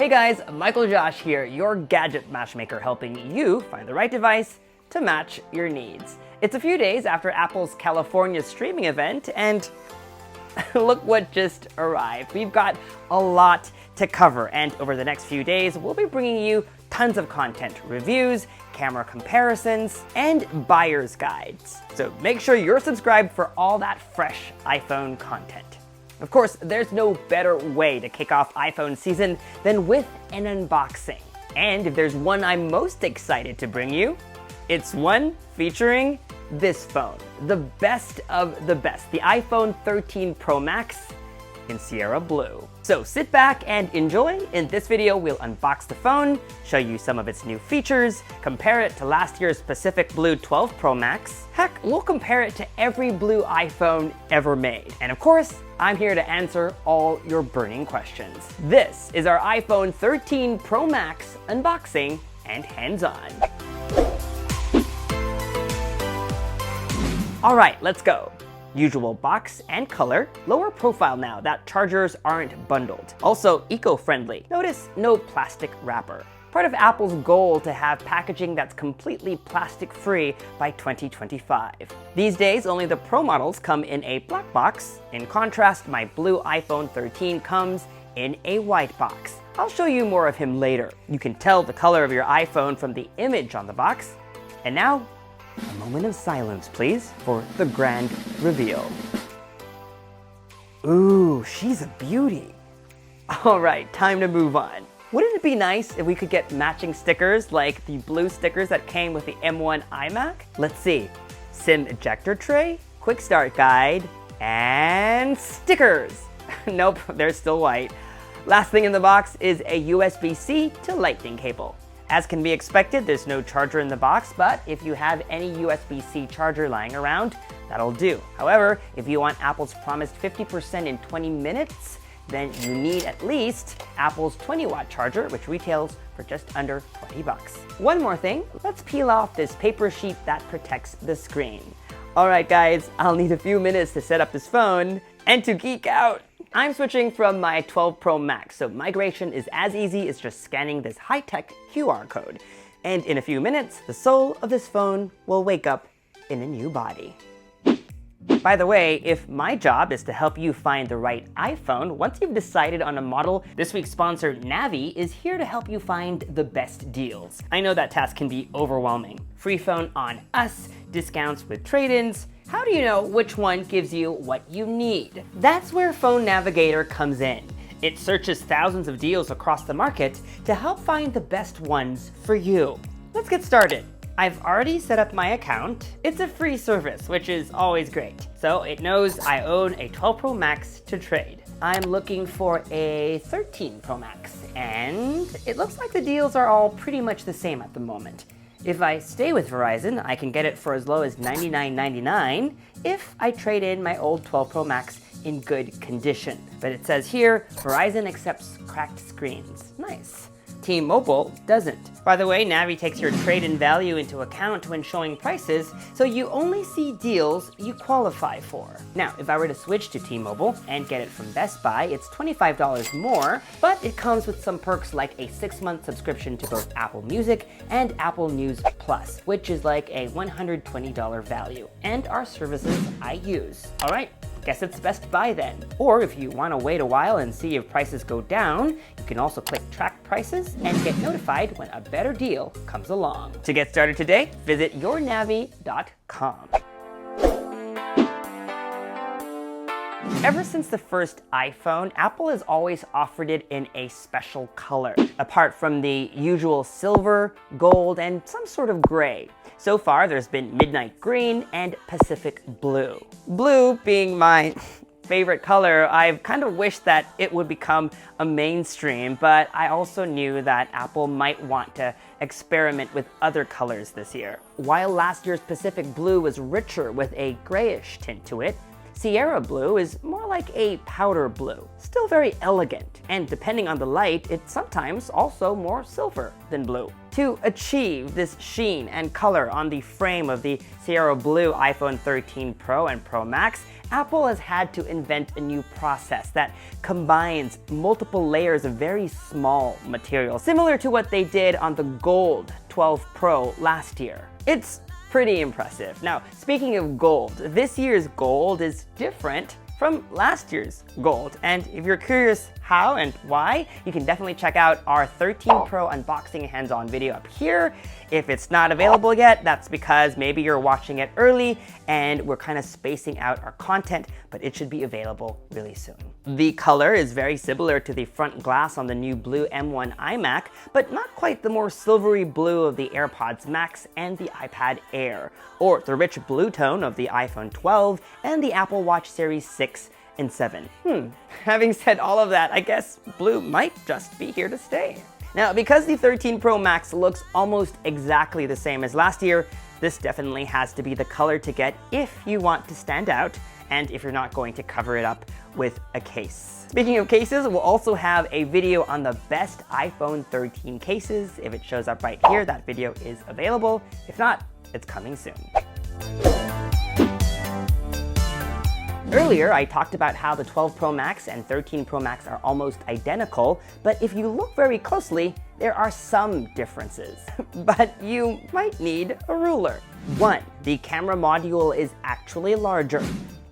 Hey guys, Michael Josh here, your gadget matchmaker, helping you find the right device to match your needs. It's a few days after Apple's California streaming event, and look what just arrived. We've got a lot to cover, and over the next few days, we'll be bringing you tons of content, reviews, camera comparisons, and buyer's guides. So make sure you're subscribed for all that fresh iPhone content. Of course, there's no better way to kick off iPhone season than with an unboxing. And if there's one I'm most excited to bring you, it's one featuring this phone, the best of the best, the iPhone 13 Pro Max in Sierra Blue. So sit back and enjoy. In this video, we'll unbox the phone, show you some of its new features, compare it to last year's Pacific Blue 12 Pro Max. Heck, we'll compare it to every blue iPhone ever made. And of course, I'm here to answer all your burning questions. This is our iPhone 13 Pro Max unboxing and hands-on. All right, let's go. Usual box and color, lower profile now that chargers aren't bundled. Also eco-friendly. Notice no plastic wrapper. Part of Apple's goal to have packaging that's completely plastic-free by 2025. These days, only the Pro models come in a black box. In contrast, my blue iPhone 13 comes in a white box. I'll show you more of him later. You can tell the color of your iPhone from the image on the box. And now, a moment of silence, please, for the grand reveal. Ooh, she's a beauty. All right, time to move on. Wouldn't it be nice if we could get matching stickers like the blue stickers that came with the M1 iMac? Let's see. SIM ejector tray, quick start guide, and stickers. Nope, they're still white. Last thing in the box is a USB-C to Lightning cable. As can be expected, there's no charger in the box, but if you have any USB-C charger lying around, that'll do. However, if you want Apple's promised 50% in 20 minutes, then you need at least Apple's 20-watt charger, which retails for just under 20 bucks. One more thing, let's peel off this paper sheet that protects the screen. All right, guys, I'll need a few minutes to set up this phone and to geek out. I'm switching from my 12 Pro Max, so migration is as easy as just scanning this high-tech QR code. And in a few minutes, the soul of this phone will wake up in a new body. By the way, if my job is to help you find the right iPhone, once you've decided on a model, this week's sponsor, Navi, is here to help you find the best deals. I know that task can be overwhelming. Free phone on us, discounts with trade-ins. How do you know which one gives you what you need? That's where Phone Navigator comes in. It searches thousands of deals across the market to help find the best ones for you. Let's get started. I've already set up my account. It's a free service, which is always great. So it knows I own a 12 Pro Max to trade. I'm looking for a 13 Pro Max, and it looks like the deals are all pretty much the same at the moment. If I stay with Verizon, I can get it for as low as $99.99 if I trade in my old 12 Pro Max in good condition. But it says here, Verizon accepts cracked screens. Nice. T-Mobile doesn't. By the way, Navi takes your trade-in value into account when showing prices, so you only see deals you qualify for. Now, if I were to switch to T-Mobile and get it from Best Buy, it's $25 more, but it comes with some perks like a 6-month subscription to both Apple Music and Apple News Plus, which is like a $120 value, and are services I use. All right. Guess it's Best Buy then. Or if you want to wait a while and see if prices go down, you can also click track prices and get notified when a better deal comes along. To get started today, visit yournavi.com. Ever since the first iPhone, Apple has always offered it in a special color, apart from the usual silver, gold, and some sort of gray. So far, there's been Midnight Green and Pacific Blue. Blue being my favorite color, I've kind of wished that it would become a mainstream, but I also knew that Apple might want to experiment with other colors this year. While last year's Pacific Blue was richer with a grayish tint to it, Sierra Blue is more like a powder blue, still very elegant, and depending on the light, it's sometimes also more silver than blue. To achieve this sheen and color on the frame of the Sierra Blue iPhone 13 Pro and Pro Max, Apple has had to invent a new process that combines multiple layers of very small material, similar to what they did on the Gold 12 Pro last year. It's pretty impressive. Now, speaking of gold, this year's gold is different from last year's gold. And if you're curious how and why, you can definitely check out our 13 Pro unboxing hands-on video up here. If it's not available yet, that's because maybe you're watching it early and we're kind of spacing out our content, but it should be available really soon. The color is very similar to the front glass on the new blue M1 iMac, but not quite the more silvery blue of the AirPods Max and the iPad Air, or the rich blue tone of the iPhone 12 and the Apple Watch Series 6 and 7. Having said all of that, I guess blue might just be here to stay. Now, because the 13 Pro Max looks almost exactly the same as last year, this definitely has to be the color to get if you want to stand out and if you're not going to cover it up with a case. Speaking of cases, we'll also have a video on the best iPhone 13 cases. If it shows up right here, that video is available. If not, it's coming soon. Earlier, I talked about how the 12 Pro Max and 13 Pro Max are almost identical, but if you look very closely, there are some differences. But you might need a ruler. 1. The camera module is actually larger.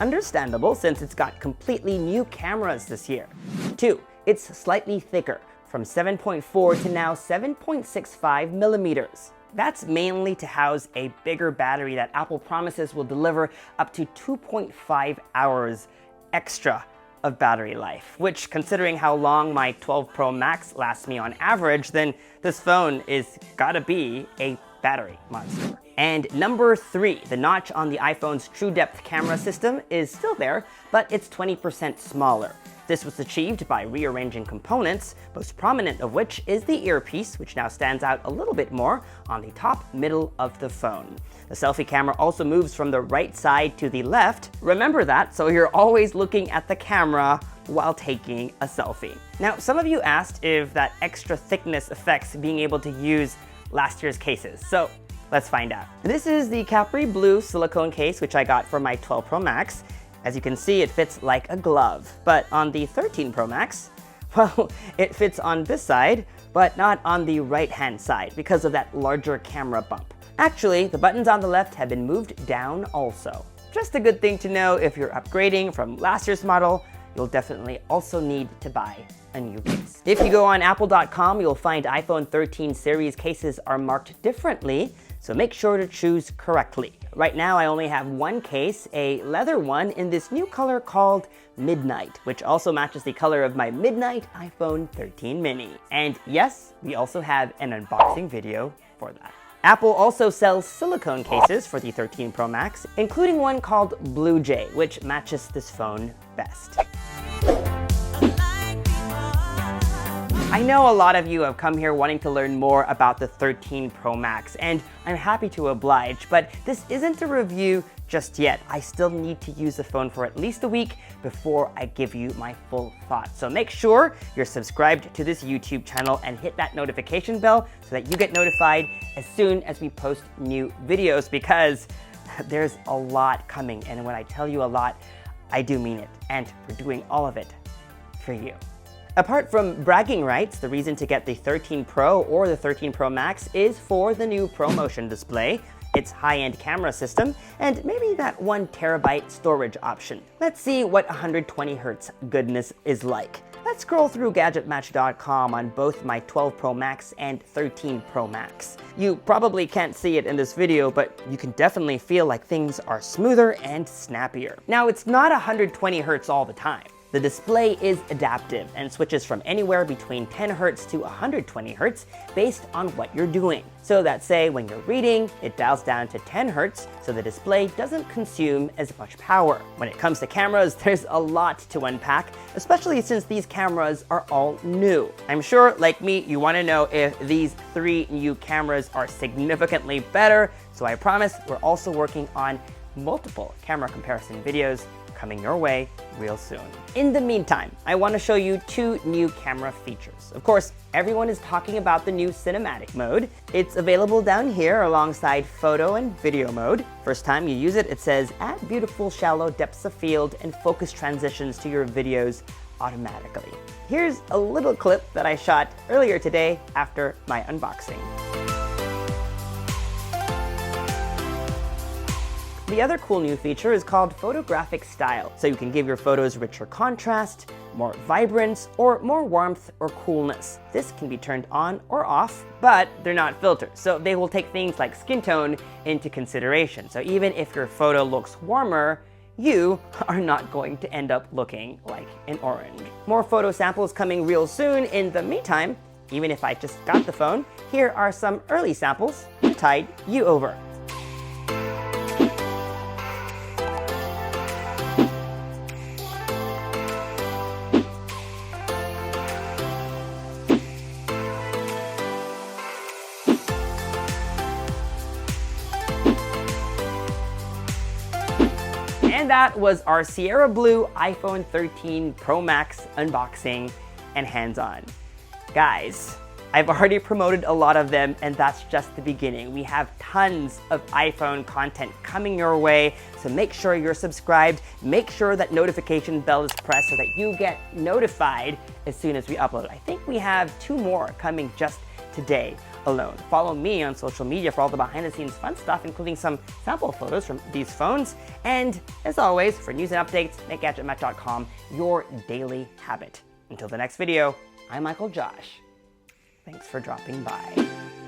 Understandable since it's got completely new cameras this year. 2. It's slightly thicker, from 7.4 to now 7.65 millimeters. That's mainly to house a bigger battery that Apple promises will deliver up to 2.5 hours extra of battery life, which, considering how long my 12 Pro Max lasts me on average, then this phone is gotta be a battery monster. And number 3, the notch on the iPhone's True Depth camera system is still there, but it's 20% smaller. This was achieved by rearranging components, most prominent of which is the earpiece, which now stands out a little bit more on the top middle of the phone. The selfie camera also moves from the right side to the left. Remember that, so you're always looking at the camera while taking a selfie. Now, some of you asked if that extra thickness affects being able to use last year's cases, so let's find out. This is the Capri Blue silicone case, which I got for my 12 Pro Max. As you can see, it fits like a glove. But on the 13 Pro Max, well, it fits on this side, but not on the right-hand side because of that larger camera bump. Actually, the buttons on the left have been moved down also. Just a good thing to know if you're upgrading from last year's model, you'll definitely also need to buy a new case. If you go on apple.com, you'll find iPhone 13 series cases are marked differently, so make sure to choose correctly. Right now, I only have one case, a leather one in this new color called Midnight, which also matches the color of my Midnight iPhone 13 mini. And yes, we also have an unboxing video for that. Apple also sells silicone cases for the 13 Pro Max, including one called Blue Jay, which matches this phone best. I know a lot of you have come here wanting to learn more about the 13 Pro Max, and I'm happy to oblige, but this isn't a review just yet. I still need to use the phone for at least a week before I give you my full thoughts. So make sure you're subscribed to this YouTube channel and hit that notification bell so that you get notified as soon as we post new videos, because there's a lot coming, and when I tell you a lot, I do mean it, and we're doing all of it for you. Apart from bragging rights, the reason to get the 13 Pro or the 13 Pro Max is for the new ProMotion display, its high-end camera system, and maybe that 1 terabyte storage option. Let's see what 120Hz goodness is like. Let's scroll through GadgetMatch.com on both my 12 Pro Max and 13 Pro Max. You probably can't see it in this video, but you can definitely feel like things are smoother and snappier. Now, it's not 120Hz all the time. The display is adaptive and switches from anywhere between 10 Hz to 120 Hz based on what you're doing. So that say when you're reading, it dials down to 10 Hz so the display doesn't consume as much power. When it comes to cameras, there's a lot to unpack, especially since these cameras are all new. I'm sure, like me, you want to know if these 3 new cameras are significantly better, so I promise we're also working on multiple camera comparison videos coming your way real soon. In the meantime, I want to show you 2 new camera features. Of course, everyone is talking about the new cinematic mode. It's available down here alongside photo and video mode. First time you use it, it says add beautiful shallow depths of field and focus transitions to your videos automatically. Here's a little clip that I shot earlier today after my unboxing. The other cool new feature is called photographic style, so you can give your photos richer contrast, more vibrance, or more warmth or coolness. This can be turned on or off, but they're not filters, so they will take things like skin tone into consideration. So even if your photo looks warmer, you are not going to end up looking like an orange. More photo samples coming real soon. In the meantime, even if I just got the phone, here are some early samples to tide you over. And that was our Sierra Blue iPhone 13 Pro Max unboxing and hands-on. Guys, I've already promoted a lot of them, and that's just the beginning. We have tons of iPhone content coming your way, so make sure you're subscribed. Make sure that notification bell is pressed so that you get notified as soon as we upload. I think we have 2 more coming just today alone. Follow me on social media for all the behind-the-scenes fun stuff, including some sample photos from these phones. And as always, for news and updates, make GadgetMat.com your daily habit. Until the next video, I'm Michael Josh. Thanks for dropping by.